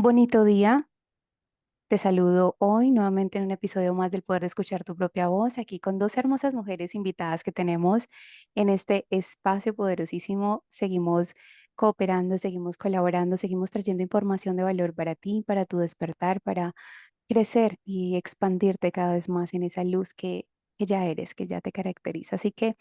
Bonito día, te saludo hoy nuevamente en un episodio más del Poder de Escuchar tu propia voz, aquí con dos hermosas mujeres invitadas que tenemos en este espacio poderosísimo. Seguimos cooperando, seguimos colaborando, seguimos trayendo información de valor para ti, para tu despertar, para crecer y expandirte cada vez más en esa luz que ya eres, que ya te caracteriza. Así que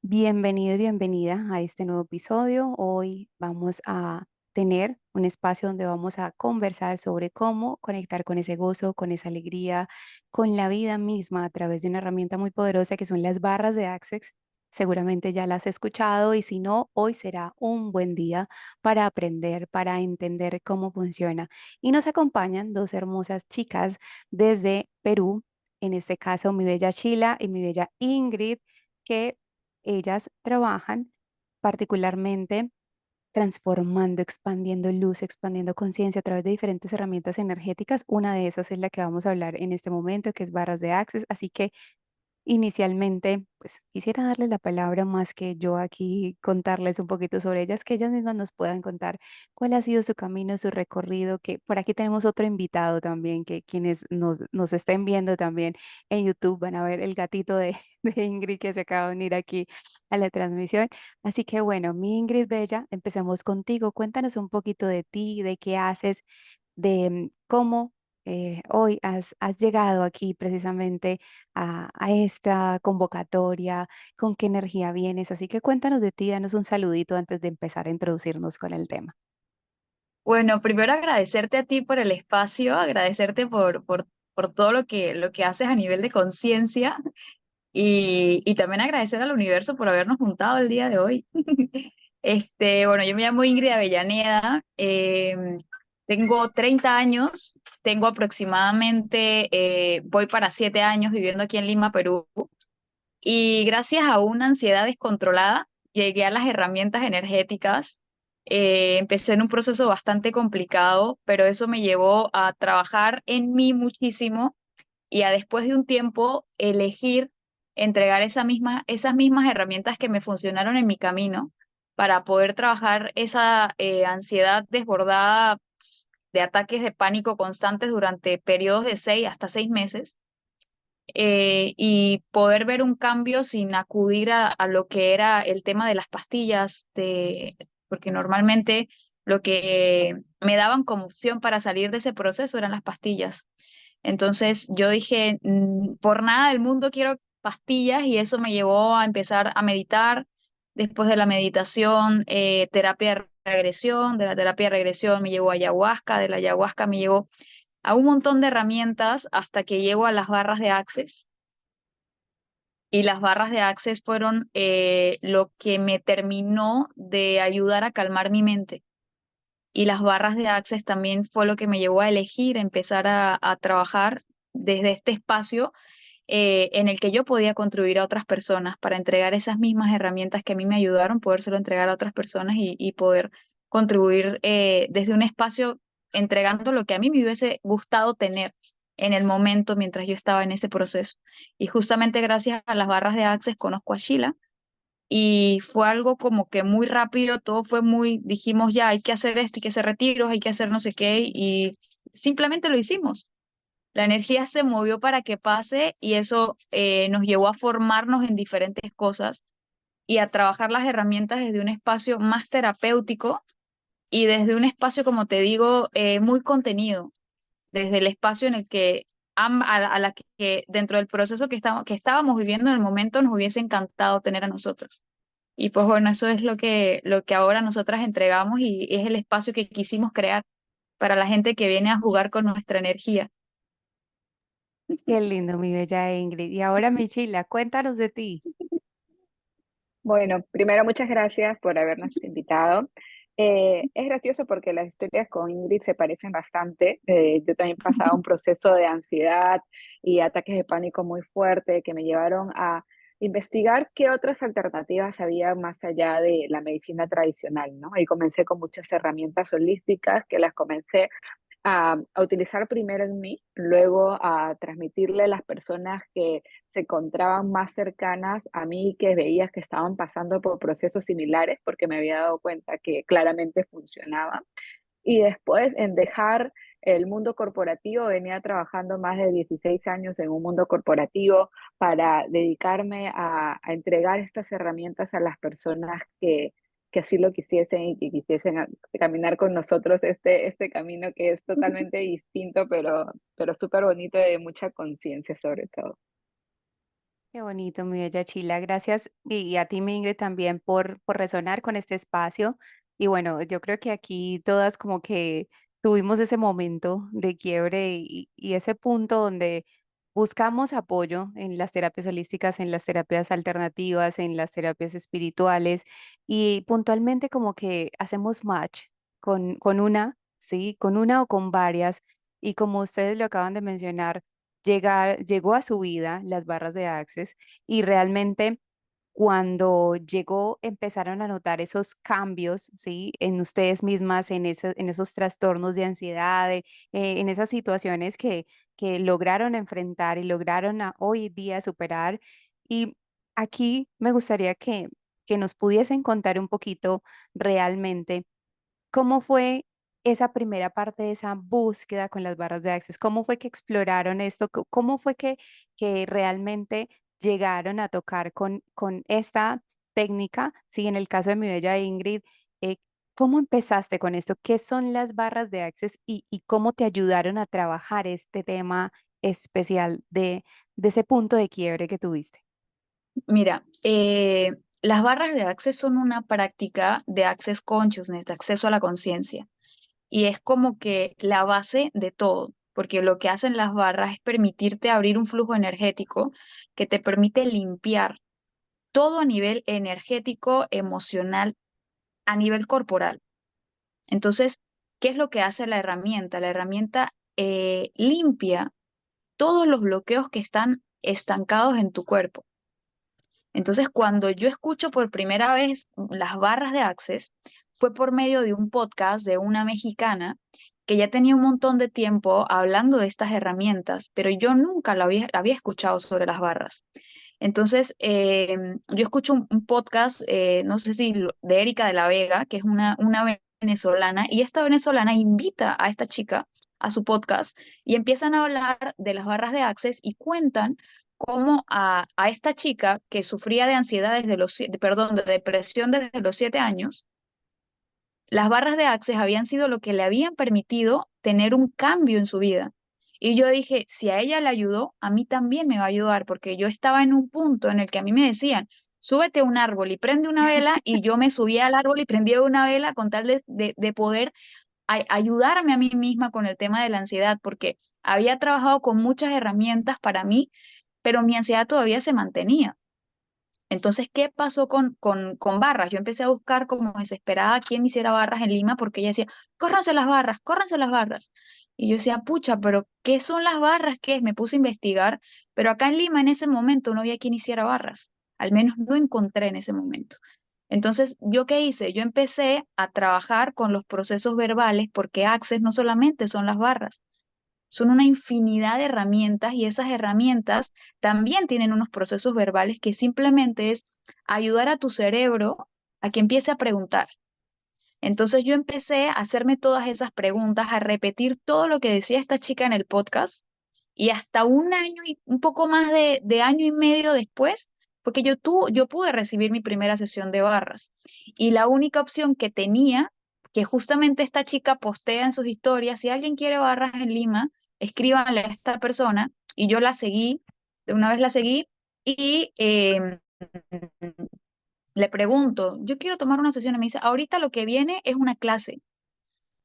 bienvenido y bienvenida a este nuevo episodio. Hoy vamos a tener un espacio donde vamos a conversar sobre cómo conectar con ese gozo, con esa alegría, con la vida misma a través de una herramienta muy poderosa que son las barras de Access. Seguramente ya las has escuchado y si no, hoy será un buen día para aprender, para entender cómo funciona. Y nos acompañan dos hermosas chicas desde Perú, en este caso mi bella Sheila y mi bella Ingrid, que ellas trabajan particularmente transformando, expandiendo luz, expandiendo conciencia a través de diferentes herramientas energéticas. Una de esas es la que vamos a hablar en este momento, que es barras de Access. Así que inicialmente, pues quisiera darle la palabra más que yo aquí contarles un poquito sobre ellas, que ellas mismas nos puedan contar cuál ha sido su camino, su recorrido, que por aquí tenemos otro invitado también, que quienes nos estén viendo también en YouTube van a ver el gatito de, de Ingrid que se acaba de unir aquí a la transmisión. Así que bueno, mi Ingrid Bella, empecemos contigo. Cuéntanos un poquito de ti, de qué haces, de cómo hoy has llegado aquí precisamente a esta convocatoria, con qué energía vienes. Así que cuéntanos de ti, danos un saludito antes de empezar a introducirnos con el tema. Bueno, primero agradecerte a ti por el espacio, agradecerte por todo lo que haces a nivel de conciencia y también agradecer al universo por habernos juntado el día de hoy. Bueno, yo me llamo Ingrid Avellaneda, tengo 30 años, tengo aproximadamente, voy para 7 años viviendo aquí en Lima, Perú, y gracias a una ansiedad descontrolada, llegué a las herramientas energéticas. Empecé en un proceso bastante complicado, pero eso me llevó a trabajar en mí muchísimo y a después de un tiempo elegir entregar esas mismas herramientas que me funcionaron en mi camino para poder trabajar esa ansiedad desbordada de ataques de pánico constantes durante periodos de 6 hasta 6 meses, y poder ver un cambio sin acudir a lo que era el tema de las pastillas, porque normalmente lo que me daban como opción para salir de ese proceso eran las pastillas. Entonces yo dije, por nada del mundo quiero pastillas y eso me llevó a empezar a meditar. Después de la meditación, terapia de regresión, de la terapia de regresión me llevó a ayahuasca, de la ayahuasca me llevó a un montón de herramientas hasta que llego a las barras de Access, y las barras de Access fueron lo que me terminó de ayudar a calmar mi mente. Y las barras de Access también fue lo que me llevó a elegir empezar a trabajar desde este espacio, en el que yo podía contribuir a otras personas para entregar esas mismas herramientas que a mí me ayudaron, podérselo entregar a otras personas y poder contribuir desde un espacio entregando lo que a mí me hubiese gustado tener en el momento mientras yo estaba en ese proceso. Y justamente gracias a las barras de Access conozco a Sheila y fue algo como que muy rápido, todo fue muy, dijimos ya, hay que hacer esto, hay que hacer retiros, hay que hacer no sé qué y simplemente lo hicimos. La energía se movió para que pase y eso nos llevó a formarnos en diferentes cosas y a trabajar las herramientas desde un espacio más terapéutico y desde un espacio, como te digo, muy contenido, desde el espacio en el que a la que dentro del proceso que estábamos viviendo en el momento nos hubiese encantado tener a nosotros. Y pues bueno, eso es lo que ahora nosotras entregamos y es el espacio que quisimos crear para la gente que viene a jugar con nuestra energía. Qué lindo, mi bella Ingrid. Y ahora, mi Sheila, cuéntanos de ti. Bueno, primero muchas gracias por habernos invitado. Es gracioso porque las historias con Ingrid se parecen bastante. Yo también pasaba un proceso de ansiedad y ataques de pánico muy fuerte que me llevaron a investigar qué otras alternativas había más allá de la medicina tradicional, ¿no? Y comencé con muchas herramientas holísticas que las comencé a utilizar primero en mí, luego a transmitirle a las personas que se encontraban más cercanas a mí, que veías que estaban pasando por procesos similares, porque me había dado cuenta que claramente funcionaba. y después en dejar el mundo corporativo. Venía trabajando más de 16 años en un mundo corporativo para dedicarme a entregar estas herramientas a las personas que así lo quisiesen y que quisiesen caminar con nosotros este camino que es totalmente distinto, pero súper bonito y de mucha conciencia sobre todo. Qué bonito, mi bella Chila. Gracias. Y a ti, mi Ingrid, también por resonar con este espacio. Y bueno, yo creo que aquí todas como que tuvimos ese momento de quiebre y ese punto donde buscamos apoyo en las terapias holísticas, en las terapias alternativas, en las terapias espirituales y puntualmente como que hacemos match con una, ¿sí? Con una o con varias. Y como ustedes lo acaban de mencionar, llegó a su vida las barras de Access y realmente cuando llegó empezaron a notar esos cambios, ¿sí? En ustedes mismas, en esos trastornos de ansiedad, en esas situaciones que lograron enfrentar y lograron hoy día superar. Y aquí me gustaría que nos pudiesen contar un poquito realmente. ¿Cómo fue esa primera parte de esa búsqueda con las barras de Access? ¿Cómo fue que exploraron esto? ¿Cómo fue que realmente llegaron a tocar con esta técnica? Sí, en el caso de mi bella Ingrid, eh, ¿cómo empezaste con esto? ¿Qué son las barras de Access y cómo te ayudaron a trabajar este tema especial de ese punto de quiebre que tuviste? Mira, las barras de Access son una práctica de Access Consciousness, de acceso a la conciencia. Y es como que la base de todo, porque lo que hacen las barras es permitirte abrir un flujo energético que te permite limpiar todo a nivel energético, emocional, a nivel corporal. Entonces, ¿qué es lo que hace la herramienta? La herramienta limpia todos los bloqueos que están estancados en tu cuerpo. Entonces, cuando yo escucho por primera vez las barras de Access, fue por medio de un podcast de una mexicana que ya tenía un montón de tiempo hablando de estas herramientas, pero yo nunca la había escuchado sobre las barras. Entonces, yo escucho un podcast, no sé si de Erika de la Vega, que es una venezolana, y esta venezolana invita a esta chica a su podcast y empiezan a hablar de las barras de Access y cuentan cómo a esta chica que sufría de ansiedad desde perdón, de depresión desde los 7 años, las barras de Access habían sido lo que le habían permitido tener un cambio en su vida. Y yo dije, si a ella le ayudó, a mí también me va a ayudar, porque yo estaba en un punto en el que a mí me decían, súbete a un árbol y prende una vela, y yo me subía al árbol y prendía una vela con tal de poder ayudarme a mí misma con el tema de la ansiedad, porque había trabajado con muchas herramientas para mí, pero mi ansiedad todavía se mantenía. Entonces, ¿qué pasó con barras? Yo empecé a buscar como desesperada quién me hiciera barras en Lima porque ella decía, córranse las barras, córranse las barras. Y yo decía, pucha, pero ¿qué son las barras? ¿Qué es? Me puse a investigar, pero acá en Lima en ese momento no había quien hiciera barras. Al menos no encontré en ese momento. Entonces, ¿yo qué hice? Yo empecé a trabajar con los procesos verbales porque Access no solamente son las barras, son una infinidad de herramientas y esas herramientas también tienen unos procesos verbales que simplemente es ayudar a tu cerebro a que empiece a preguntar. Entonces yo empecé a hacerme todas esas preguntas, a repetir todo lo que decía esta chica en el podcast y hasta un año y un poco más de año y medio después, porque yo pude recibir mi primera sesión de barras y la única opción que tenía, que justamente esta chica postea en sus historias, si alguien quiere barras en Lima, escríbanle a esta persona y yo la seguí, de una vez la seguí y le pregunto, yo quiero tomar una sesión y me dice, ahorita lo que viene es una clase.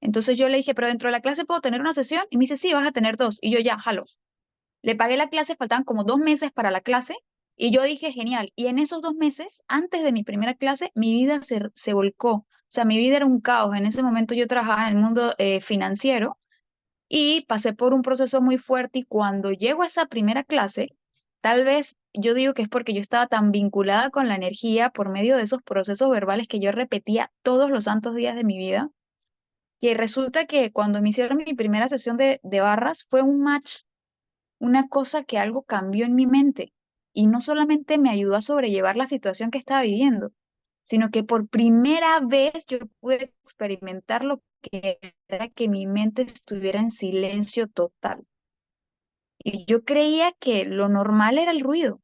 Entonces yo le dije, pero dentro de la clase puedo tener una sesión y me dice, sí, vas a tener dos. Y yo ya, jalo. Le pagué la clase, faltaban como 2 meses para la clase y yo dije, genial. Y en esos 2 meses, antes de mi primera clase, mi vida se volcó. O sea, mi vida era un caos. En ese momento yo trabajaba en el mundo financiero y pasé por un proceso muy fuerte y cuando llego a esa primera clase, tal vez yo digo que es porque yo estaba tan vinculada con la energía por medio de esos procesos verbales que yo repetía todos los santos días de mi vida, que resulta que cuando me hicieron mi primera sesión de barras fue un match, una cosa que algo cambió en mi mente y no solamente me ayudó a sobrellevar la situación que estaba viviendo, sino que por primera vez yo pude experimentar lo que era que mi mente estuviera en silencio total. Y yo creía que lo normal era el ruido.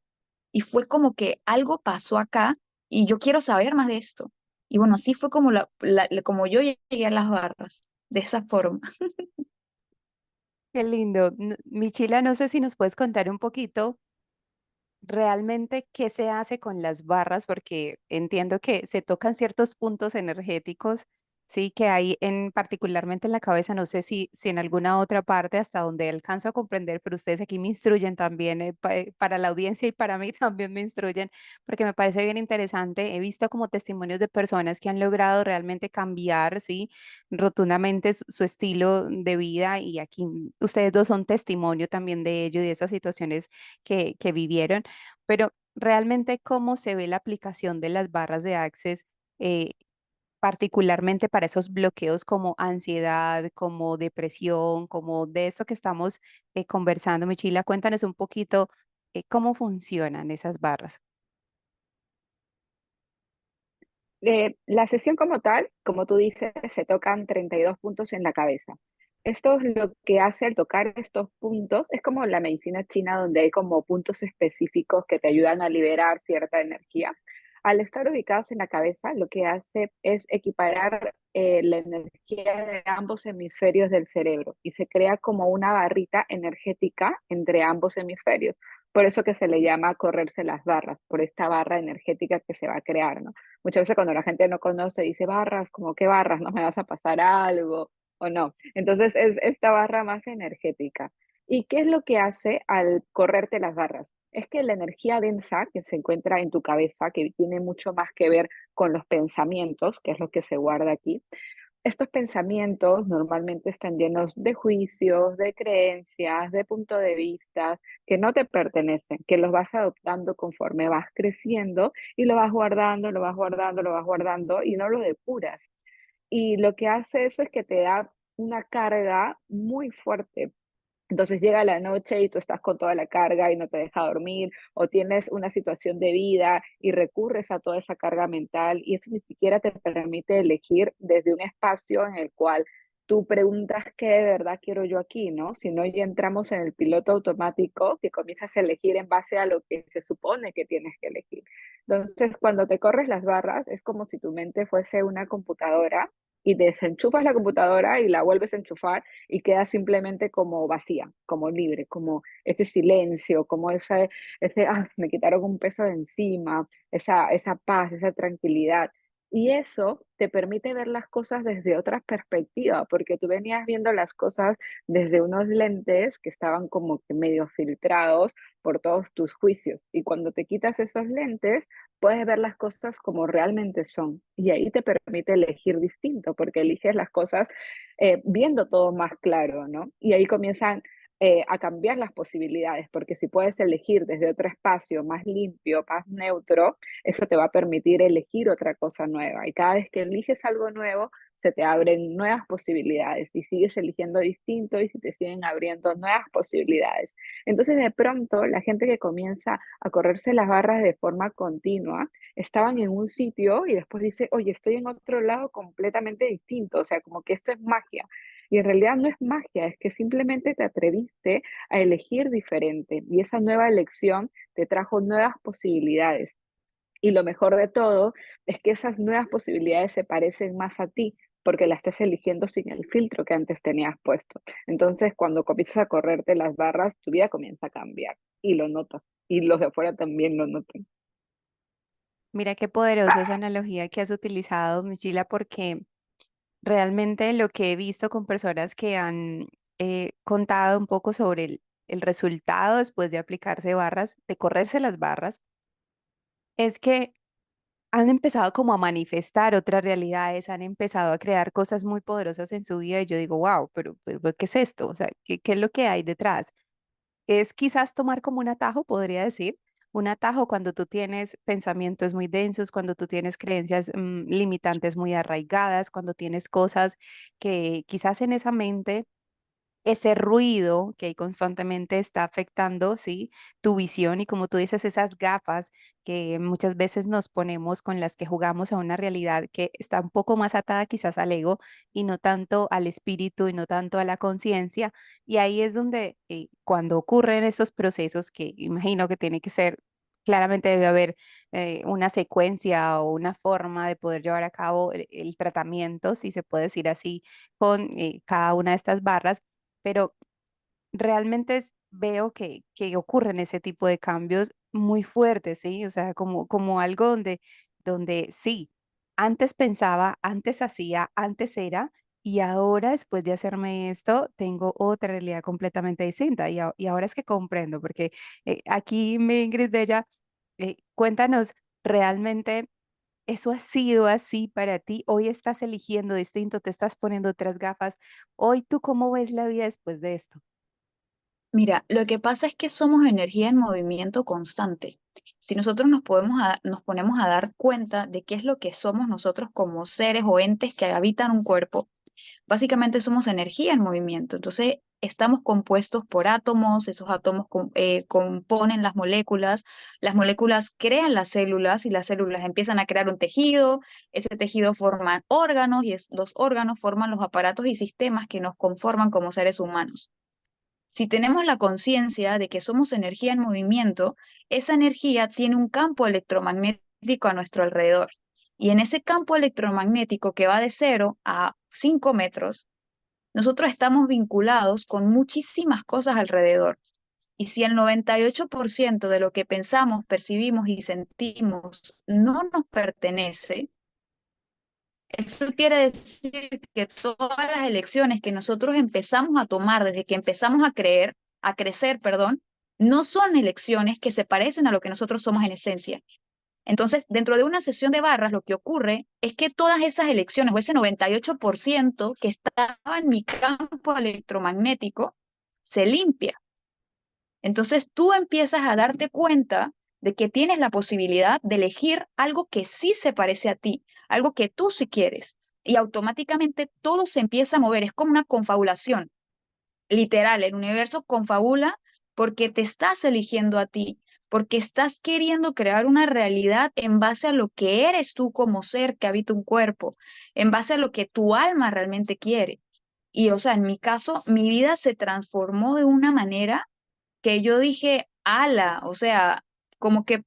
Y fue como que algo pasó acá y yo quiero saber más de esto. Y bueno, así fue como, como yo llegué a las barras, de esa forma. Qué lindo. Michila, no sé si nos puedes contar un poquito realmente qué se hace con las barras, porque entiendo que se tocan ciertos puntos energéticos, sí, que hay en particularmente en la cabeza, no sé si en alguna otra parte hasta donde alcanzo a comprender, pero ustedes aquí me instruyen también, para la audiencia y para mí también me instruyen, porque me parece bien interesante. He visto como testimonios de personas que han logrado realmente cambiar, sí, rotundamente su estilo de vida y aquí ustedes dos son testimonio también de ello y de esas situaciones que vivieron. Pero realmente, ¿cómo se ve la aplicación de las barras de Access, eh, particularmente para esos bloqueos como ansiedad, como depresión, como de eso que estamos conversando? Michila, cuéntanos un poquito cómo funcionan esas barras. La sesión como tal, como tú dices, se tocan 32 puntos en la cabeza. Esto es lo que hace al tocar estos puntos, es como la medicina china donde hay como puntos específicos que te ayudan a liberar cierta energía. Al estar ubicados en la cabeza, lo que hace es equiparar la energía de ambos hemisferios del cerebro y se crea como una barrita energética entre ambos hemisferios. Por eso que se le llama correrse las barras, por esta barra energética que se va a crear, ¿no? Muchas veces cuando la gente no conoce dice barras, como qué barras, no me vas a pasar algo o no. Entonces es esta barra más energética. ¿Y qué es lo que hace al correrte las barras? Es que la energía densa que se encuentra en tu cabeza, que tiene mucho más que ver con los pensamientos, que es lo que se guarda aquí, estos pensamientos normalmente están llenos de juicios, de creencias, de punto de vista que no te pertenecen, que los vas adoptando conforme vas creciendo y lo vas guardando, lo vas guardando, lo vas guardando y no lo depuras. Y lo que hace eso es que te da una carga muy fuerte. Entonces llega la noche y tú estás con toda la carga y no te deja dormir, o tienes una situación de vida y recurres a toda esa carga mental y eso ni siquiera te permite elegir desde un espacio en el cual tú preguntas qué de verdad quiero yo aquí, ¿no? Si no, ya entramos en el piloto automático que comienzas a elegir en base a lo que se supone que tienes que elegir. Entonces, cuando te corres las barras, es como si tu mente fuese una computadora y desenchufas la computadora y la vuelves a enchufar y queda simplemente como vacía, como libre, como ese silencio, como me quitaron un peso de encima, esa paz, esa tranquilidad. Y eso te permite ver las cosas desde otra perspectiva, porque tú venías viendo las cosas desde unos lentes que estaban como que medio filtrados por todos tus juicios. Y cuando te quitas esos lentes, puedes ver las cosas como realmente son. Y ahí te permite elegir distinto, porque eliges las cosas viendo todo más claro, ¿no? Y ahí comienzan a cambiar las posibilidades, porque si puedes elegir desde otro espacio más limpio, más neutro, eso te va a permitir elegir otra cosa nueva. Y cada vez que eliges algo nuevo, se te abren nuevas posibilidades y sigues eligiendo distinto y se te siguen abriendo nuevas posibilidades. Entonces, de pronto, la gente que comienza a correrse las barras de forma continua, estaban en un sitio y después dice, oye, estoy en otro lado completamente distinto, o sea, como que esto es magia. Y en realidad no es magia, es que simplemente te atreviste a elegir diferente y esa nueva elección te trajo nuevas posibilidades. Y lo mejor de todo es que esas nuevas posibilidades se parecen más a ti porque la estás eligiendo sin el filtro que antes tenías puesto. Entonces, cuando comienzas a correrte las barras, tu vida comienza a cambiar y lo notas. Y los de afuera también lo notan. Mira qué poderosa esa analogía que has utilizado, Michila, porque realmente lo que he visto con personas que han contado un poco sobre el resultado después de aplicarse barras, de correrse las barras, es que han empezado como a manifestar otras realidades, han empezado a crear cosas muy poderosas en su vida y yo digo, wow, pero ¿qué es esto? O sea, ¿qué es lo que hay detrás? Es quizás tomar como un atajo, podría decir, un atajo cuando tú tienes pensamientos muy densos, cuando tú tienes creencias limitantes muy arraigadas, cuando tienes cosas que quizás en esa mente ese ruido que ahí constantemente está afectando, ¿sí? Tu visión y como tú dices, esas gafas que muchas veces nos ponemos con las que jugamos a una realidad que está un poco más atada quizás al ego y no tanto al espíritu y no tanto a la conciencia. Y ahí es donde cuando ocurren estos procesos, que imagino que tiene que ser, claramente debe haber una secuencia o una forma de poder llevar a cabo el tratamiento, si se puede decir así, con cada una de estas barras, pero realmente veo que ocurren ese tipo de cambios muy fuertes, ¿sí? O sea, como algo donde sí, antes pensaba, antes hacía, antes era, y ahora después de hacerme esto, tengo otra realidad completamente distinta. Y ahora es que comprendo, porque aquí, mi Ingrid Bella, cuéntanos realmente. ¿Eso ha sido así para ti? Hoy estás eligiendo distinto, te estás poniendo otras gafas. Hoy, ¿tú cómo ves la vida después de esto? Mira, lo que pasa es que somos energía en movimiento constante. Si nosotros nos ponemos a dar cuenta de qué es lo que somos nosotros como seres o entes que habitan un cuerpo, básicamente somos energía en movimiento. Entonces, estamos compuestos por átomos, esos átomos componen las moléculas crean las células y las células empiezan a crear un tejido, ese tejido forma órganos y los órganos forman los aparatos y sistemas que nos conforman como seres humanos. Si tenemos la conciencia de que somos energía en movimiento, esa energía tiene un campo electromagnético a nuestro alrededor. Y en ese campo electromagnético que va de 0 a 5 metros, nosotros estamos vinculados con muchísimas cosas alrededor. Y si el 98% de lo que pensamos, percibimos y sentimos no nos pertenece, eso quiere decir que todas las elecciones que nosotros empezamos a tomar desde que empezamos a crecer, perdón, no son elecciones que se parecen a lo que nosotros somos en esencia. Entonces, dentro de una sesión de barras, lo que ocurre es que todas esas elecciones, o ese 98% que estaba en mi campo electromagnético, se limpia. Entonces, tú empiezas a darte cuenta de que tienes la posibilidad de elegir algo que sí se parece a ti, algo que tú sí quieres. Y automáticamente todo se empieza a mover. Es como una confabulación. Literal, el universo confabula porque te estás eligiendo a ti, porque estás queriendo crear una realidad en base a lo que eres tú como ser que habita un cuerpo, en base a lo que tu alma realmente quiere. Y, o sea, en mi caso, mi vida se transformó de una manera que yo dije, ala, o sea, como que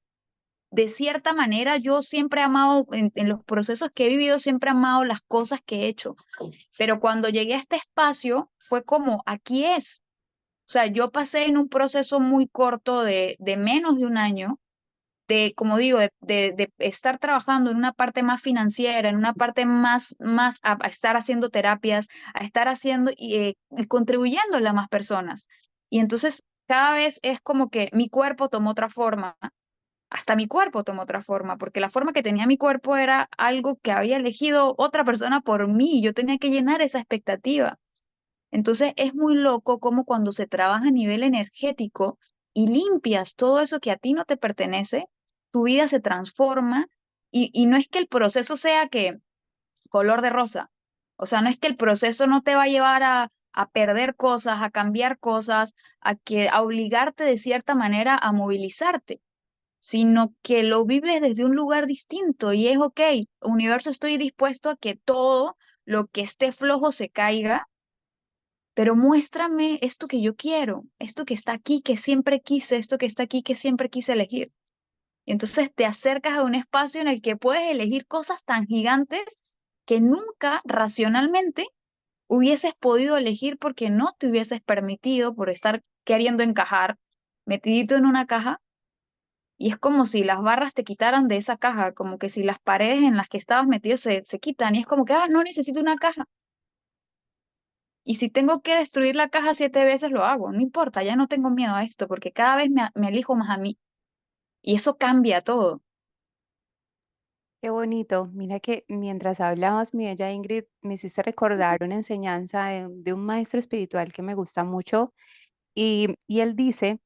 de cierta manera yo siempre he amado, en los procesos que he vivido, siempre he amado las cosas que he hecho, pero cuando llegué a este espacio fue como, aquí es. O sea, yo pasé en un proceso muy corto de menos de un año, de, como digo, de estar trabajando en una parte más financiera, en una parte más a estar haciendo terapias, a estar haciendo y contribuyéndole a más personas. Y entonces cada vez es como que mi cuerpo tomó otra forma, hasta mi cuerpo tomó otra forma, porque la forma que tenía mi cuerpo era algo que había elegido otra persona por mí, y yo tenía que llenar esa expectativa. Entonces es muy loco como cuando se trabaja a nivel energético y limpias todo eso que a ti no te pertenece, tu vida se transforma y no es que el proceso sea que color de rosa, o sea, no es que el proceso no te va a llevar a perder cosas, a cambiar cosas, a obligarte de cierta manera a movilizarte, sino que lo vives desde un lugar distinto y es ok, universo, estoy dispuesto a que todo lo que esté flojo se caiga, pero muéstrame esto que yo quiero, esto que está aquí, que siempre quise, esto que está aquí, que siempre quise elegir. Y entonces te acercas a un espacio en el que puedes elegir cosas tan gigantes que nunca racionalmente hubieses podido elegir porque no te hubieses permitido por estar queriendo encajar, metidito en una caja. Y es como si las barras te quitaran de esa caja, como que si las paredes en las que estabas metido se quitan. Y es como que, no necesito una caja. Y si tengo que destruir la caja 7 veces, lo hago. No importa, ya no tengo miedo a esto porque cada vez me elijo más a mí. Y eso cambia todo. Qué bonito. Mira que mientras hablabas, mi bella Ingrid, me hiciste recordar una enseñanza de un maestro espiritual que me gusta mucho y él dice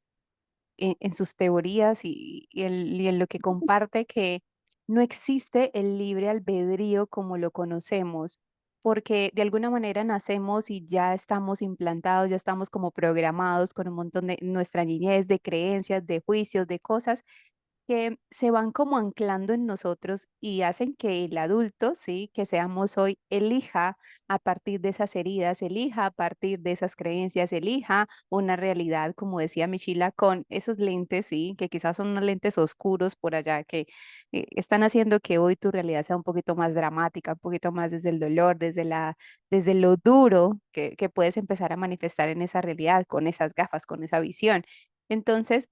en sus teorías y en lo que comparte que no existe el libre albedrío como lo conocemos, porque de alguna manera nacemos y ya estamos implantados, ya estamos como programados con un montón de nuestra niñez, de creencias, de juicios, de cosas que se van como anclando en nosotros y hacen que el adulto, sí, que seamos hoy, elija a partir de esas heridas, elija a partir de esas creencias, elija una realidad, como decía Michila, con esos lentes, sí, que quizás son unos lentes oscuros por allá, que están haciendo que hoy tu realidad sea un poquito más dramática, un poquito más desde el dolor, desde lo duro que puedes empezar a manifestar en esa realidad, con esas gafas, con esa visión. Entonces,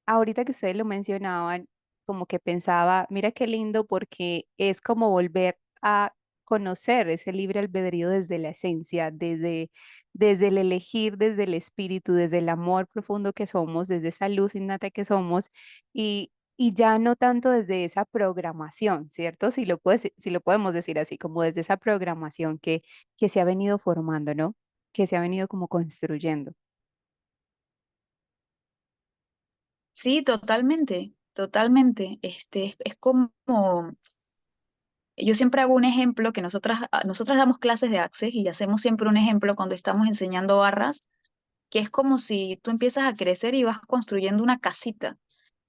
ahorita que ustedes lo mencionaban, como que pensaba, mira qué lindo porque es como volver a conocer ese libre albedrío desde la esencia, desde el elegir, desde el espíritu, desde el amor profundo que somos, desde esa luz innata que somos y ya no tanto desde esa programación, ¿cierto? Si lo podemos decir así, como desde esa programación que se ha venido formando, ¿no? Que se ha venido como construyendo. Sí, totalmente, totalmente. Es como, yo siempre hago un ejemplo que nosotras damos clases de Access y hacemos siempre un ejemplo cuando estamos enseñando barras, que es como si tú empiezas a crecer y vas construyendo una casita.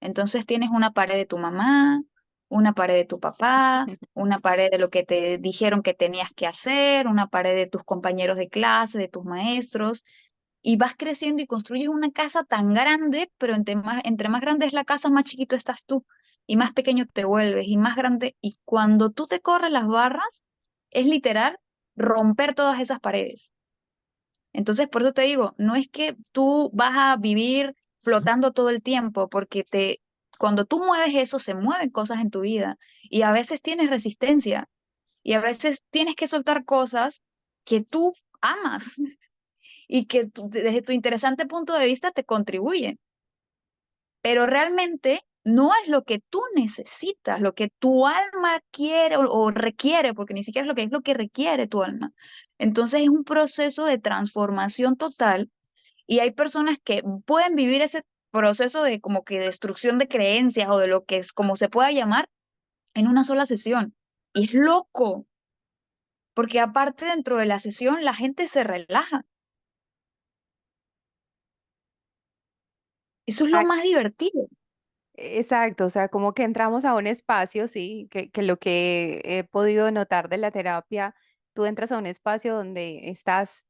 Entonces tienes una pared de tu mamá, una pared de tu papá, una pared de lo que te dijeron que tenías que hacer, una pared de tus compañeros de clase, de tus maestros, y vas creciendo y construyes una casa tan grande, pero entre más grande es la casa, más chiquito estás tú, y más pequeño te vuelves, y más grande, y cuando tú te corres las barras, es literal romper todas esas paredes. Entonces, por eso te digo, no es que tú vas a vivir flotando todo el tiempo, porque cuando tú mueves eso, se mueven cosas en tu vida, y a veces tienes resistencia, y a veces tienes que soltar cosas que tú amas y que desde tu interesante punto de vista te contribuyen, pero realmente no es lo que tú necesitas, lo que tu alma quiere o requiere, porque ni siquiera es lo que requiere tu alma. Entonces es un proceso de transformación total y hay personas que pueden vivir ese proceso de como que destrucción de creencias o de lo que es como se pueda llamar en una sola sesión. Y es loco, porque aparte dentro de la sesión la gente se relaja. Eso es lo más divertido. Exacto, o sea, como que entramos a un espacio, sí, que lo que he podido notar de la terapia, tú entras a un espacio donde estás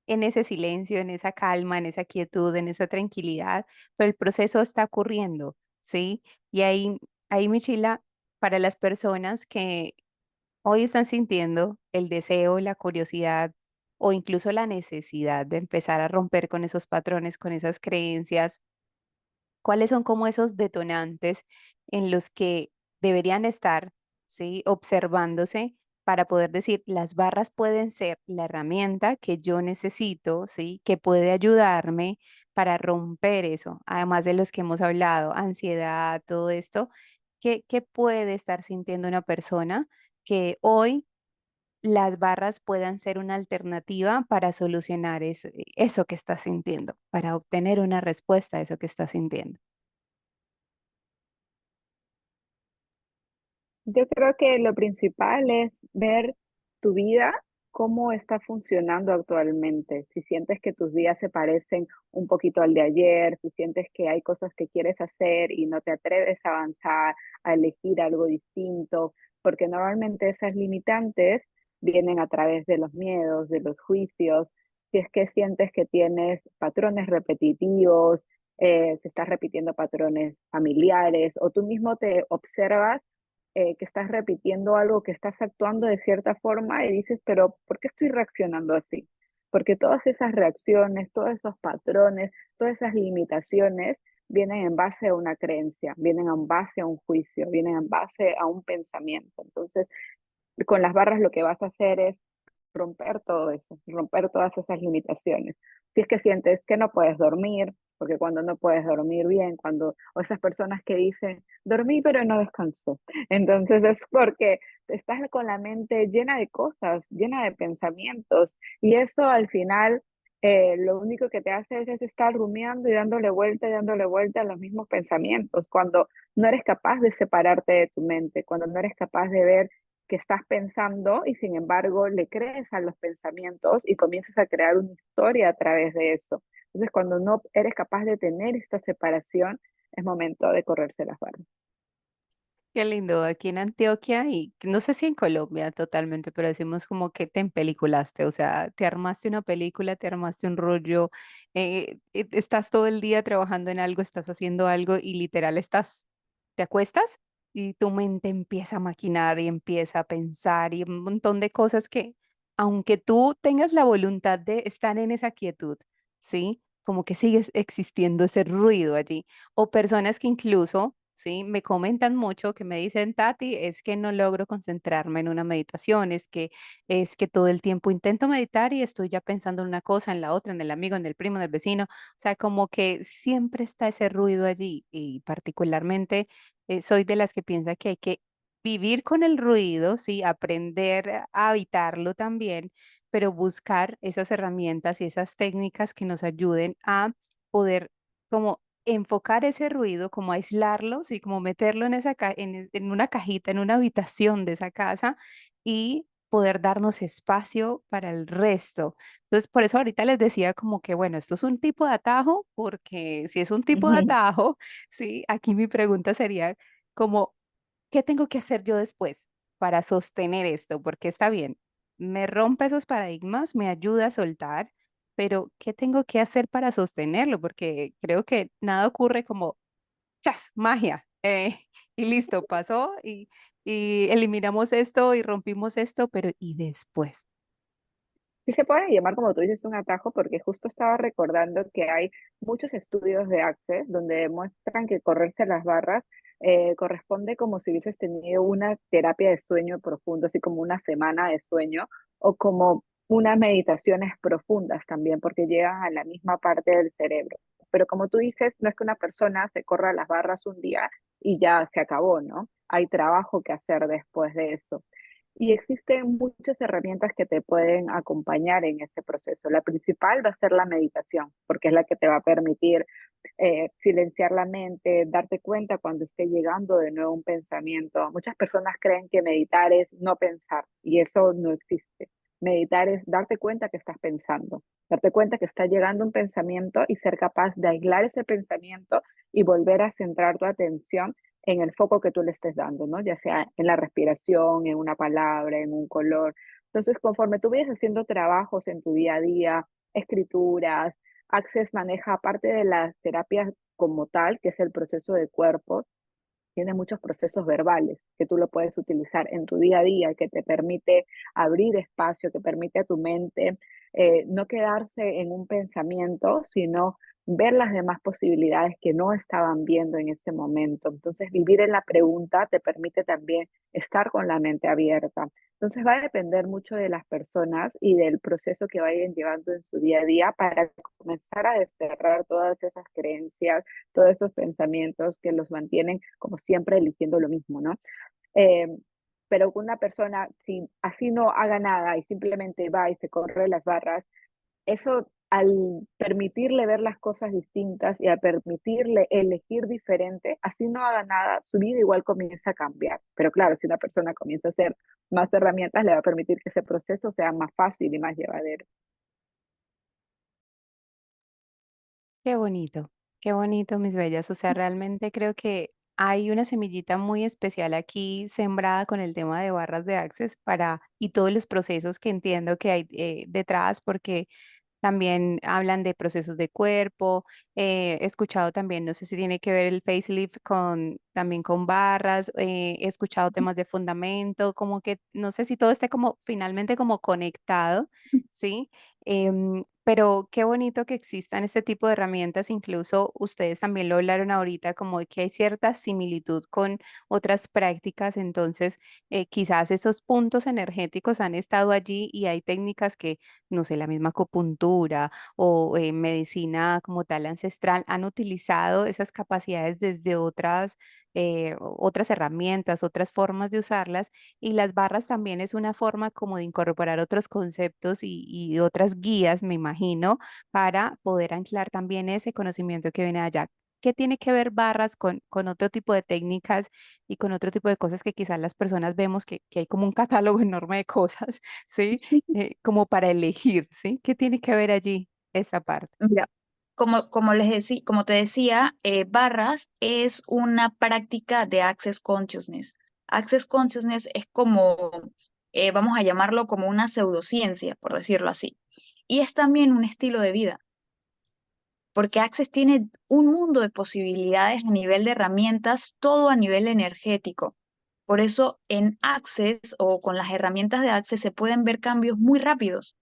en ese silencio, en esa calma, en esa quietud, en esa tranquilidad, pero el proceso está ocurriendo, ¿sí? Y ahí Michila, para las personas que hoy están sintiendo el deseo, la curiosidad o incluso la necesidad de empezar a romper con esos patrones, con esas creencias, ¿cuáles son como esos detonantes en los que deberían estar, sí, observándose para poder decir, las barras pueden ser la herramienta que yo necesito, sí, que puede ayudarme para romper eso, además de los que hemos hablado, ansiedad, todo esto, ¿qué puede estar sintiendo una persona que hoy las barras puedan ser una alternativa para solucionar eso que está sintiendo, para obtener una respuesta a eso que está sintiendo? Yo creo que lo principal es ver tu vida, cómo está funcionando actualmente. Si sientes que tus días se parecen un poquito al de ayer, si sientes que hay cosas que quieres hacer y no te atreves a avanzar, a elegir algo distinto, porque normalmente esas limitantes vienen a través de los miedos, de los juicios. Si es que sientes que tienes patrones repetitivos, se estás repitiendo patrones familiares o tú mismo te observas que estás repitiendo algo, que estás actuando de cierta forma y dices, pero ¿por qué estoy reaccionando así? Porque todas esas reacciones, todos esos patrones, todas esas limitaciones vienen en base a una creencia, vienen en base a un juicio, vienen en base a un pensamiento. Entonces, con las barras lo que vas a hacer es romper todo eso, romper todas esas limitaciones. Si es que sientes que no puedes dormir, porque cuando no puedes dormir bien, o esas personas que dicen, dormí pero no descansé, entonces es porque estás con la mente llena de cosas, llena de pensamientos, y eso al final lo único que te hace es estar rumiando y dándole vuelta a los mismos pensamientos, cuando no eres capaz de separarte de tu mente, cuando no eres capaz de ver que estás pensando y sin embargo le crees a los pensamientos y comienzas a crear una historia a través de eso. Entonces, cuando no eres capaz de tener esta separación, es momento de correrse las barras. Qué lindo, aquí en Antioquia y no sé si en Colombia totalmente, pero decimos como que te empeliculaste, o sea, te armaste una película, te armaste un rollo, estás todo el día trabajando en algo, estás haciendo algo y literal te acuestas y tu mente empieza a maquinar y empieza a pensar y un montón de cosas que, aunque tú tengas la voluntad de estar en esa quietud, ¿sí? Como que sigues existiendo ese ruido allí. O personas que incluso, sí, me comentan mucho, que me dicen, Tati, es que no logro concentrarme en una meditación, es que todo el tiempo intento meditar y estoy ya pensando en una cosa, en la otra, en el amigo, en el primo, en el vecino. O sea, como que siempre está ese ruido allí y particularmente soy de las que piensa que hay que vivir con el ruido, sí, aprender a habitarlo también, pero buscar esas herramientas y esas técnicas que nos ayuden a poder como enfocar ese ruido, como aislarlo, sí, como meterlo en esa en una cajita, en una habitación de esa casa y poder darnos espacio para el resto. Entonces, por eso ahorita les decía como que, bueno, esto es un tipo de atajo, porque si es un tipo de atajo, sí, aquí mi pregunta sería como, ¿qué tengo que hacer yo después para sostener esto? Porque está bien, me rompe esos paradigmas, me ayuda a soltar, pero ¿qué tengo que hacer para sostenerlo? Porque creo que nada ocurre como, ¡chas! Magia. Y listo, pasó y eliminamos esto y rompimos esto, pero ¿y después? Sí se puede llamar, como tú dices, un atajo, porque justo estaba recordando que hay muchos estudios de Access donde demuestran que correrse las barras corresponde como si hubieses tenido una terapia de sueño profundo, así como una semana de sueño, o como unas meditaciones profundas también, porque llegan a la misma parte del cerebro. Pero como tú dices, no es que una persona se corra las barras un día y ya se acabó, ¿no? Hay trabajo que hacer después de eso. Y existen muchas herramientas que te pueden acompañar en ese proceso. La principal va a ser la meditación, porque es la que te va a permitir silenciar la mente, darte cuenta cuando esté llegando de nuevo un pensamiento. Muchas personas creen que meditar es no pensar y eso no existe. Meditar es darte cuenta que estás pensando, darte cuenta que está llegando un pensamiento y ser capaz de aislar ese pensamiento y volver a centrar tu atención en el foco que tú le estés dando, ¿no? Ya sea en la respiración, en una palabra, en un color. Entonces, conforme tú vayas haciendo trabajos en tu día a día, escrituras, Access maneja, aparte de las terapias como tal, que es el proceso de cuerpo, tiene muchos procesos verbales que tú lo puedes utilizar en tu día a día, que te permite abrir espacio, que permite a tu mente no quedarse en un pensamiento, sino ver las demás posibilidades que no estaban viendo en este momento. Entonces, vivir en la pregunta te permite también estar con la mente abierta. Entonces, va a depender mucho de las personas y del proceso que vayan llevando en su día a día para comenzar a desterrar todas esas creencias, todos esos pensamientos que los mantienen como siempre eligiendo lo mismo, ¿no? Eh, pero una persona, si así no haga nada y simplemente va y se corre las barras, eso al permitirle ver las cosas distintas y a permitirle elegir diferente, así no haga nada, su vida igual comienza a cambiar. Pero claro, si una persona comienza a hacer más herramientas, le va a permitir que ese proceso sea más fácil y más llevadero. Qué bonito, mis bellas. O sea, realmente creo que hay una semillita muy especial aquí sembrada con el tema de barras de Access para y todos los procesos que entiendo que hay detrás, porque también hablan de procesos de cuerpo. He escuchado también, no sé si tiene que ver el facelift también con barras. He escuchado temas de fundamento, como que no sé si todo esté como finalmente como conectado, ¿sí? Pero qué bonito que existan este tipo de herramientas. Incluso ustedes también lo hablaron ahorita, como de que hay cierta similitud con otras prácticas. Entonces, quizás esos puntos energéticos han estado allí y hay técnicas que no sé, la misma acupuntura o medicina como tal ancestral, han utilizado esas capacidades desde otras herramientas, otras formas de usarlas, y las barras también es una forma como de incorporar otros conceptos y otras guías, me imagino, para poder anclar también ese conocimiento que viene de allá. ¿qué tiene que ver barras con otro tipo de técnicas y con otro tipo de cosas que quizás las personas vemos que hay como un catálogo enorme de cosas, ¿sí? Como para elegir, ¿sí? ¿Qué tiene que ver allí esta parte? Mira, como te decía, barras es una práctica de Access Consciousness. Access Consciousness es como, vamos a llamarlo como una pseudociencia, por decirlo así. Y es también un estilo de vida, porque Access tiene un mundo de posibilidades a nivel de herramientas, todo a nivel energético. Por eso en Access o con las herramientas de Access se pueden ver cambios muy rápidos.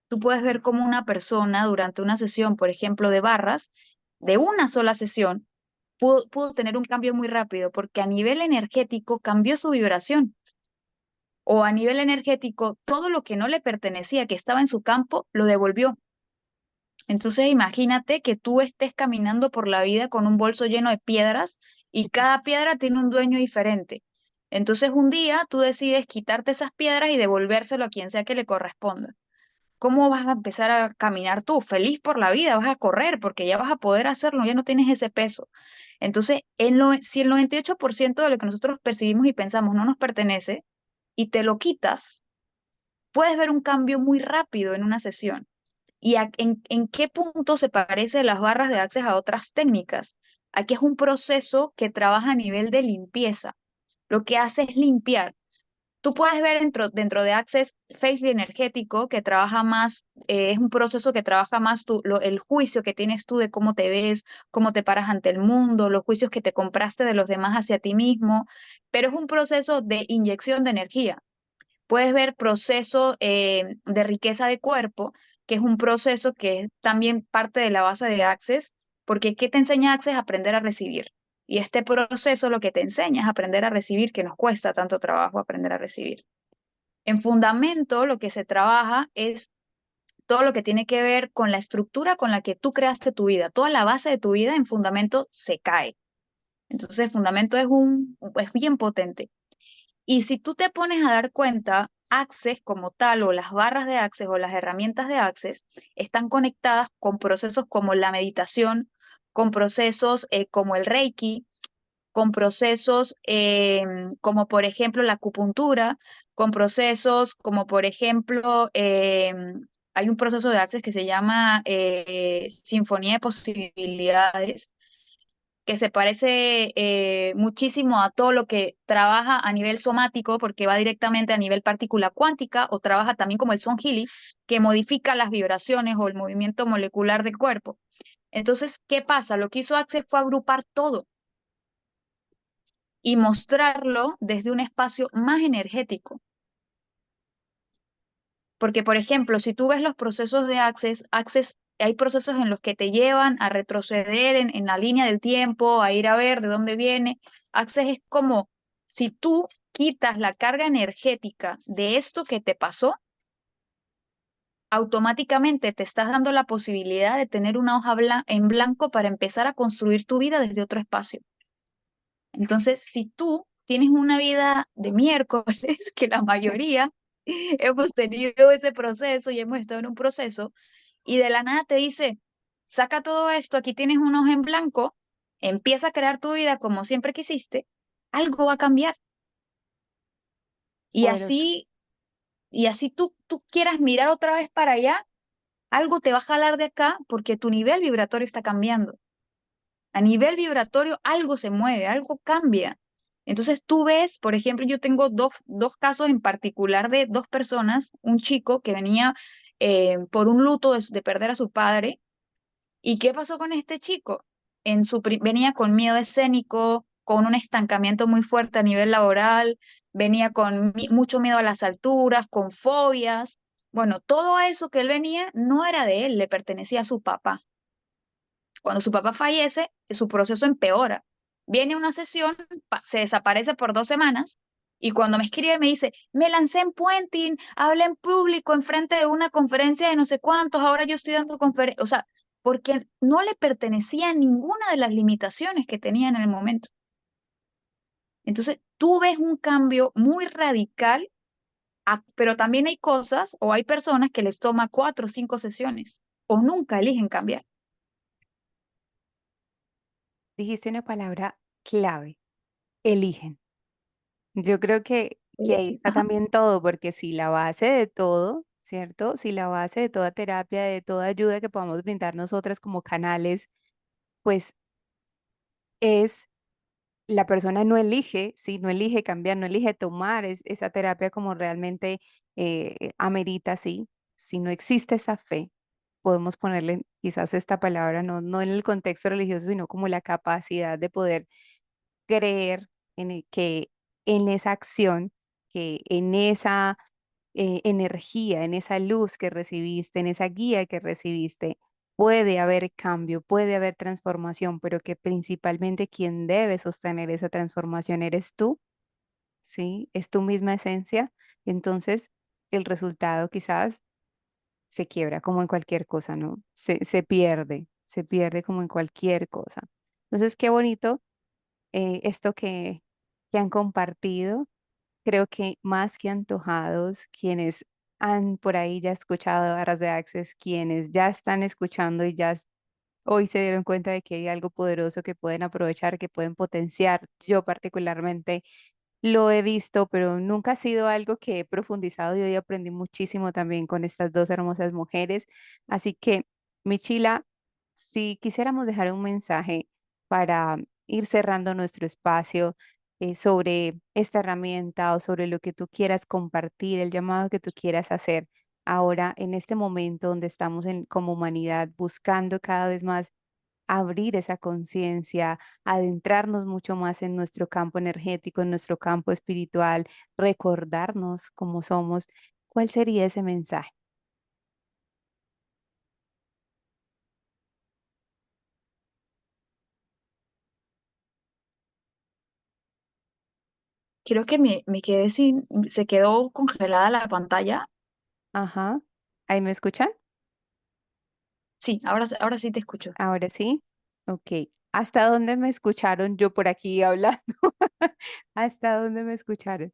Tú puedes ver cómo una persona durante una sesión, por ejemplo, de barras, de una sola sesión, pudo tener un cambio muy rápido porque a nivel energético cambió su vibración o a nivel energético todo lo que no le pertenecía, que estaba en su campo, lo devolvió. Entonces imagínate que tú estés caminando por la vida con un bolso lleno de piedras y cada piedra tiene un dueño diferente. Entonces un día tú decides quitarte esas piedras y devolvérselo a quien sea que le corresponda. ¿Cómo vas a empezar a caminar tú? Feliz por la vida, vas a correr porque ya vas a poder hacerlo, ya no tienes ese peso. Entonces, si el 98% de lo que nosotros percibimos y pensamos no nos pertenece y te lo quitas, puedes ver un cambio muy rápido en una sesión. ¿Y en qué punto se parece las barras de Access a otras técnicas? Aquí es un proceso que trabaja a nivel de limpieza. Lo que hace es limpiar. Tú puedes ver dentro de Access Facely energético que trabaja más, es un proceso que trabaja más el juicio que tienes tú de cómo te ves, cómo te paras ante el mundo, los juicios que te compraste de los demás hacia ti mismo, pero es un proceso de inyección de energía. Puedes ver proceso de riqueza de cuerpo, que es un proceso que es también parte de la base de Access, porque ¿qué te enseña Access? Aprender a recibir. Y este proceso lo que te enseña es aprender a recibir, que nos cuesta tanto trabajo aprender a recibir. En fundamento, lo que se trabaja es todo lo que tiene que ver con la estructura con la que tú creaste tu vida. Toda la base de tu vida en fundamento se cae. Entonces, el fundamento es bien potente. Y si tú te pones a dar cuenta, Access como tal, o las barras de Access o las herramientas de Access, están conectadas con procesos como la meditación, con procesos como el Reiki, con procesos como por ejemplo la acupuntura, con procesos como por ejemplo, hay un proceso de Access que se llama Sinfonía de Posibilidades, que se parece muchísimo a todo lo que trabaja a nivel somático, porque va directamente a nivel partícula cuántica, o trabaja también como el Son Healing, que modifica las vibraciones o el movimiento molecular del cuerpo. Entonces, ¿qué pasa? Lo que hizo Access fue agrupar todo y mostrarlo desde un espacio más energético. Porque, por ejemplo, si tú ves los procesos de Access, hay procesos en los que te llevan a retroceder en la línea del tiempo, a ir a ver de dónde viene. Access es como si tú quitas la carga energética de esto que te pasó, automáticamente te estás dando la posibilidad de tener una hoja en blanco para empezar a construir tu vida desde otro espacio. Entonces, si tú tienes una vida de miércoles, que la mayoría hemos tenido ese proceso y hemos estado en un proceso, y de la nada te dice, saca todo esto, aquí tienes un hoja en blanco, empieza a crear tu vida como siempre quisiste, algo va a cambiar. Y Poderoso. así, y así tú quieras mirar otra vez para allá, algo te va a jalar de acá porque tu nivel vibratorio está cambiando. A nivel vibratorio algo se mueve, algo cambia. Entonces tú ves, por ejemplo, yo tengo dos casos en particular de dos personas, un chico que venía por un luto de perder a su padre. ¿Y qué pasó con este chico? Venía con miedo escénico, con un estancamiento muy fuerte a nivel laboral, venía con mucho miedo a las alturas, con fobias. Bueno, todo eso que él venía no era de él, le pertenecía a su papá. Cuando su papá fallece, su proceso empeora. Viene a una sesión, se desaparece por 2 semanas y cuando me escribe me dice, me lancé en puenting, hablé en público en frente de una conferencia de no sé cuántos, ahora yo estoy dando conferencia, o sea, porque no le pertenecía a ninguna de las limitaciones que tenía en el momento. Entonces, tú ves un cambio muy radical, pero también hay cosas o hay personas que les toma 4 o 5 sesiones o nunca eligen cambiar. dijiste una palabra clave, eligen. Yo creo que ahí está Ajá. también todo, porque si la base de todo, ¿cierto? Si la base de toda terapia, de toda ayuda que podamos brindar nosotras como canales, pues es la persona no elige, sí, no elige cambiar, no elige tomar esa terapia como realmente amerita, sí. Si no existe esa fe, podemos ponerle quizás esta palabra, no en el contexto religioso, sino como la capacidad de poder creer que en esa acción, que en esa energía, en esa luz que recibiste, en esa guía que recibiste, puede haber cambio, puede haber transformación, pero que principalmente quien debe sostener esa transformación eres tú, ¿sí? Es tu misma esencia. Entonces, el resultado quizás se quiebra como en cualquier cosa, ¿no? Se pierde como en cualquier cosa. Entonces, qué bonito esto que han compartido. Creo que más que antojados, quienes han por ahí ya escuchado Barras de Access, quienes ya están escuchando y hoy se dieron cuenta de que hay algo poderoso que pueden aprovechar, que pueden potenciar. Yo particularmente lo he visto, pero nunca ha sido algo que he profundizado y hoy aprendí muchísimo también con estas dos hermosas mujeres. Así que, Michila, si quisiéramos dejar un mensaje para ir cerrando nuestro espacio sobre esta herramienta o sobre lo que tú quieras compartir, el llamado que tú quieras hacer ahora en este momento donde estamos como humanidad buscando cada vez más abrir esa conciencia, adentrarnos mucho más en nuestro campo energético, en nuestro campo espiritual, recordarnos cómo somos. ¿Cuál sería ese mensaje? Creo que me quedé se quedó congelada la pantalla. Ajá. ¿Ahí me escuchan? Sí, ahora sí te escucho. Ahora sí. Ok. ¿Hasta dónde me escucharon yo por aquí hablando? ¿Hasta dónde me escucharon?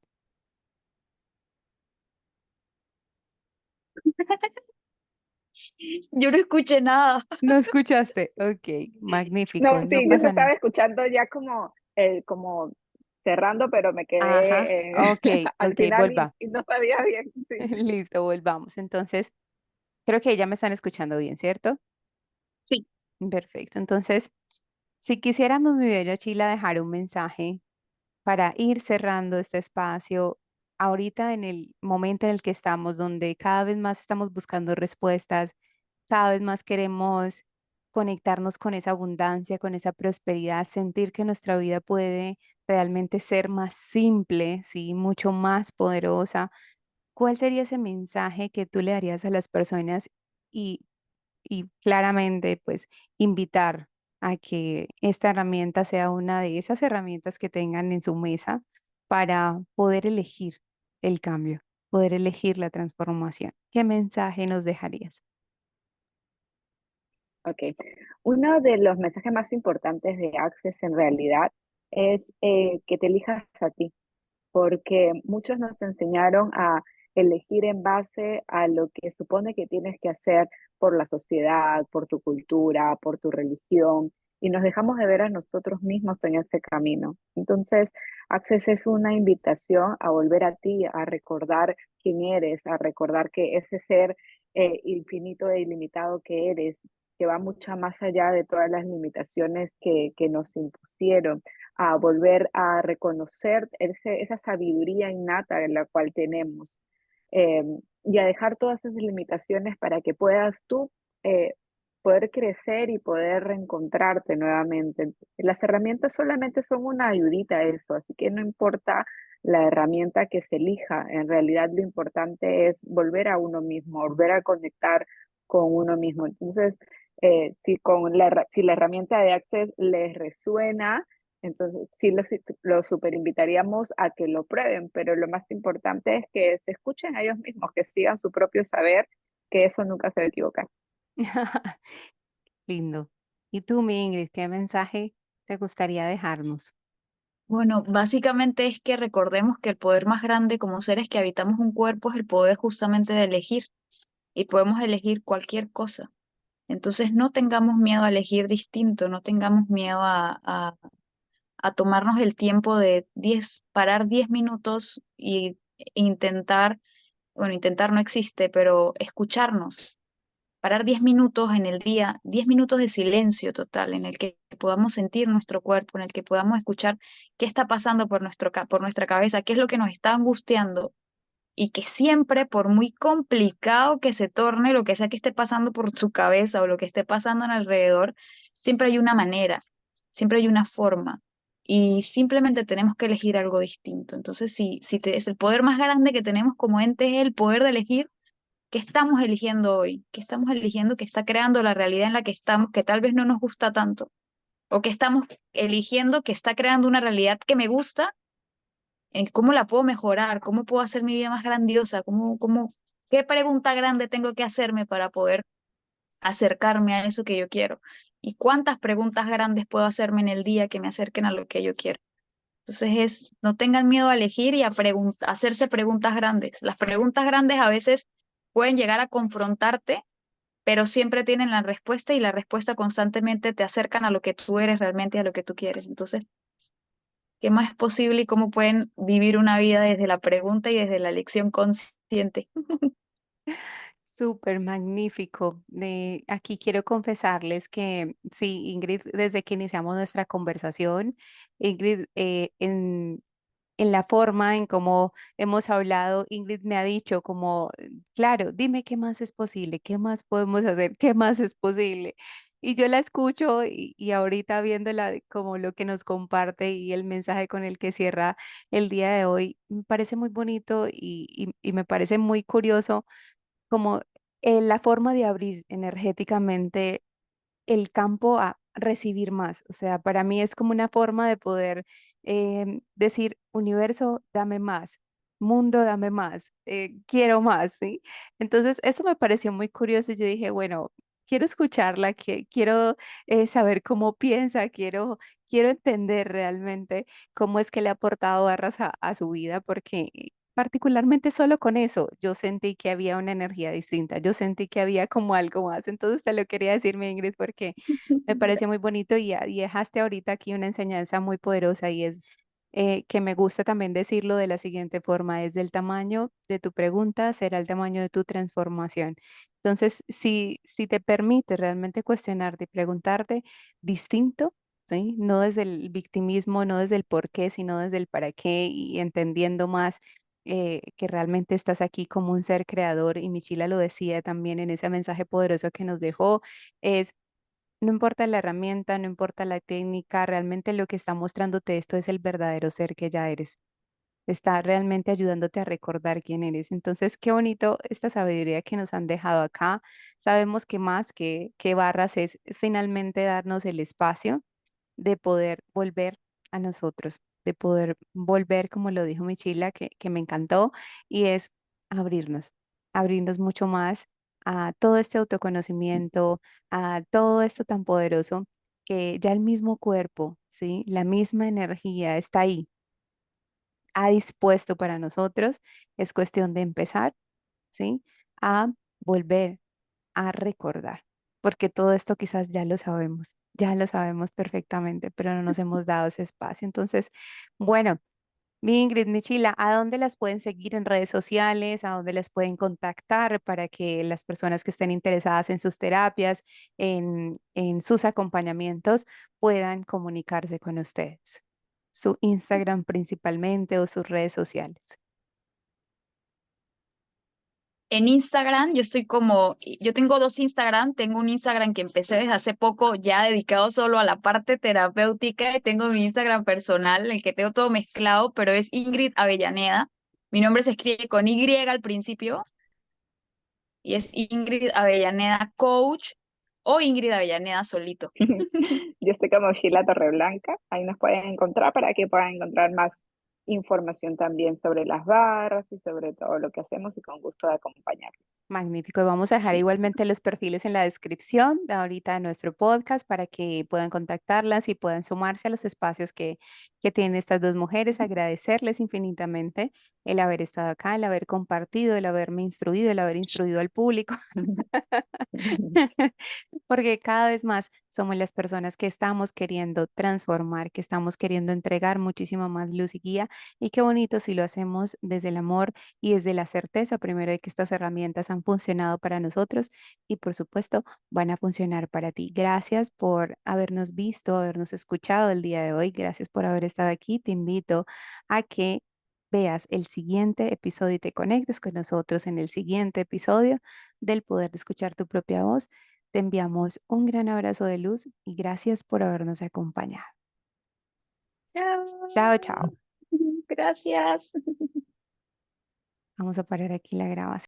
Yo no escuché nada. ¿No escuchaste? Ok, No, magnífico, no sí, yo te pasa estaba nada. escuchando ya como cerrando, pero me Ajá, quedé ok, al ok, final vuelva. y no sabía bien. Sí, Listo, volvamos. Entonces, creo que ya me están escuchando bien, ¿cierto? Sí. Perfecto. Entonces, si quisiéramos, mi bella Chila, dejar un mensaje para ir cerrando este espacio, ahorita en el momento en el que estamos, donde cada vez más estamos buscando respuestas, cada vez más queremos conectarnos con esa abundancia, con esa prosperidad, sentir que nuestra vida puede realmente ser más simple, sí, mucho más poderosa. ¿Cuál sería ese mensaje que tú le darías a las personas y claramente, pues, invitar a que esta herramienta sea una de esas herramientas que tengan en su mesa para poder elegir el cambio, poder elegir la transformación? ¿Qué mensaje nos dejarías? ok. Uno de los mensajes más importantes de Access en realidad es que te elijas a ti, porque muchos nos enseñaron a elegir en base a lo que supone que tienes que hacer por la sociedad, por tu cultura, por tu religión, y nos dejamos de ver a nosotros mismos en ese camino. Entonces, Access es una invitación a volver a ti, a recordar quién eres, a recordar que ese ser infinito e ilimitado que eres, que va mucho más allá de todas las limitaciones que nos impusieron, a volver a reconocer esa sabiduría innata en la cual tenemos, eh, y a dejar todas esas limitaciones para que puedas tú eh, poder crecer y poder reencontrarte nuevamente. Las herramientas solamente son una ayudita a eso, así que no importa la herramienta que se elija, en realidad lo importante es volver a uno mismo, volver a conectar con uno mismo. Entonces, si la herramienta de Access les resuena, entonces sí lo super invitaríamos a que lo prueben, pero lo más importante es que se escuchen a ellos mismos, que sigan su propio saber, que eso nunca se va a equivocar. Lindo. ¿Y tú, mi Ingrid, qué mensaje te gustaría dejarnos? Bueno, básicamente es que recordemos que el poder más grande como seres que habitamos un cuerpo es el poder justamente de elegir y podemos elegir cualquier cosa. Entonces no tengamos miedo a elegir distinto, no tengamos miedo a tomarnos el tiempo de parar 10 minutos y intentar, bueno, intentar no existe, pero escucharnos, parar 10 minutos en el día, 10 minutos de silencio total, en el que podamos sentir nuestro cuerpo, en el que podamos escuchar qué está pasando por nuestra cabeza, qué es lo que nos está angustiando, y que siempre, por muy complicado que se torne lo que sea que esté pasando por su cabeza o lo que esté pasando en alrededor, siempre hay una manera, siempre hay una forma. Y simplemente tenemos que elegir algo distinto. Entonces, es el poder más grande que tenemos como ente es el poder de elegir qué estamos eligiendo hoy, qué estamos eligiendo que está creando la realidad en la que estamos, que tal vez no nos gusta tanto, o que estamos eligiendo que está creando una realidad que me gusta, en cómo la puedo mejorar, cómo puedo hacer mi vida más grandiosa, qué pregunta grande tengo que hacerme para poder acercarme a eso que yo quiero, y cuántas preguntas grandes puedo hacerme en el día que me acerquen a lo que yo quiero. Entonces no tengan miedo a elegir y a hacerse preguntas grandes. Las preguntas grandes a veces pueden llegar a confrontarte, pero siempre tienen la respuesta, y la respuesta constantemente te acercan a lo que tú eres realmente y a lo que tú quieres. Entonces, ¿qué más es posible y cómo pueden vivir una vida desde la pregunta y desde la elección consciente? Súper magnífico. Aquí quiero confesarles que sí, Ingrid, desde que iniciamos nuestra conversación, Ingrid, en la forma en cómo hemos hablado, Ingrid me ha dicho como, claro, dime qué más es posible, qué más podemos hacer, qué más es posible. Y yo la escucho y ahorita viéndola como lo que nos comparte y el mensaje con el que cierra el día de hoy, me parece muy bonito y me parece muy curioso como la forma de abrir energéticamente el campo a recibir más. O sea, para mí es como una forma de poder decir, universo, dame más, mundo, dame más, quiero más, ¿sí? Entonces, esto me pareció muy curioso y yo dije, bueno, quiero escucharla, quiero saber cómo piensa, quiero entender realmente cómo es que le ha aportado barras a su vida, porque particularmente solo con eso, yo sentí que había una energía distinta, yo sentí que había como algo más. Entonces te lo quería decir, mi Ingrid, porque me pareció muy bonito y dejaste ahorita aquí una enseñanza muy poderosa y es que me gusta también decirlo de la siguiente forma, es del tamaño de tu pregunta será el tamaño de tu transformación. Entonces, si te permite realmente cuestionarte y preguntarte distinto, ¿sí? No desde el victimismo, no desde el por qué, sino desde el para qué y entendiendo más que realmente estás aquí como un ser creador y Michila lo decía también en ese mensaje poderoso que nos dejó, es no importa la herramienta, no importa la técnica, realmente lo que está mostrándote esto es el verdadero ser que ya eres. Está realmente ayudándote a recordar quién eres. Entonces, qué bonito esta sabiduría que nos han dejado acá. Sabemos que más que barras es finalmente darnos el espacio de poder volver a nosotros, de poder volver, como lo dijo Michila, que me encantó, y es abrirnos, abrirnos mucho más a todo este autoconocimiento, a todo esto tan poderoso que ya el mismo cuerpo, ¿sí? La misma energía está ahí, ha dispuesto para nosotros. Es cuestión de empezar, ¿sí? A volver a recordar, porque todo esto quizás ya lo sabemos perfectamente, pero no nos hemos dado ese espacio. Entonces, bueno, mi Ingrid, Michila, ¿a dónde las pueden seguir en redes sociales? ¿A dónde las pueden contactar para que las personas que estén interesadas en sus terapias, en sus acompañamientos, puedan comunicarse con ustedes? Su Instagram principalmente o sus redes sociales. En Instagram, yo tengo dos Instagram, tengo un Instagram que empecé desde hace poco, ya dedicado solo a la parte terapéutica, y tengo mi Instagram personal, en el que tengo todo mezclado, pero es Ingrid Avellaneda. Mi nombre se escribe con Y al principio, y es Ingrid Avellaneda Coach o Ingrid Avellaneda solito. Yo estoy como Sheila Torreblanca, ahí nos pueden encontrar para que puedan encontrar más información también sobre las barras y sobre todo lo que hacemos y con gusto de acompañarlos. Magnífico. Y vamos a dejar Sí. igualmente los perfiles en la descripción de ahorita de nuestro podcast para que puedan contactarlas y puedan sumarse a los espacios que que tienen estas dos mujeres, agradecerles infinitamente el haber estado acá, el haber compartido, el haberme instruido, el haber instruido al público. Porque cada vez más somos las personas que estamos queriendo transformar, que estamos queriendo entregar muchísimo más luz y guía. Y qué bonito si lo hacemos desde el amor y desde la certeza, primero, de que estas herramientas han funcionado para nosotros y, por supuesto, van a funcionar para ti. Gracias por habernos visto, habernos escuchado el día de hoy. Gracias por haber estado aquí. Te invito a que veas el siguiente episodio y te conectes con nosotros en el siguiente episodio del poder de escuchar tu propia voz. Te enviamos un gran abrazo de luz y gracias por habernos acompañado. Chao, chao. Chao. Gracias. Vamos a parar aquí la grabación.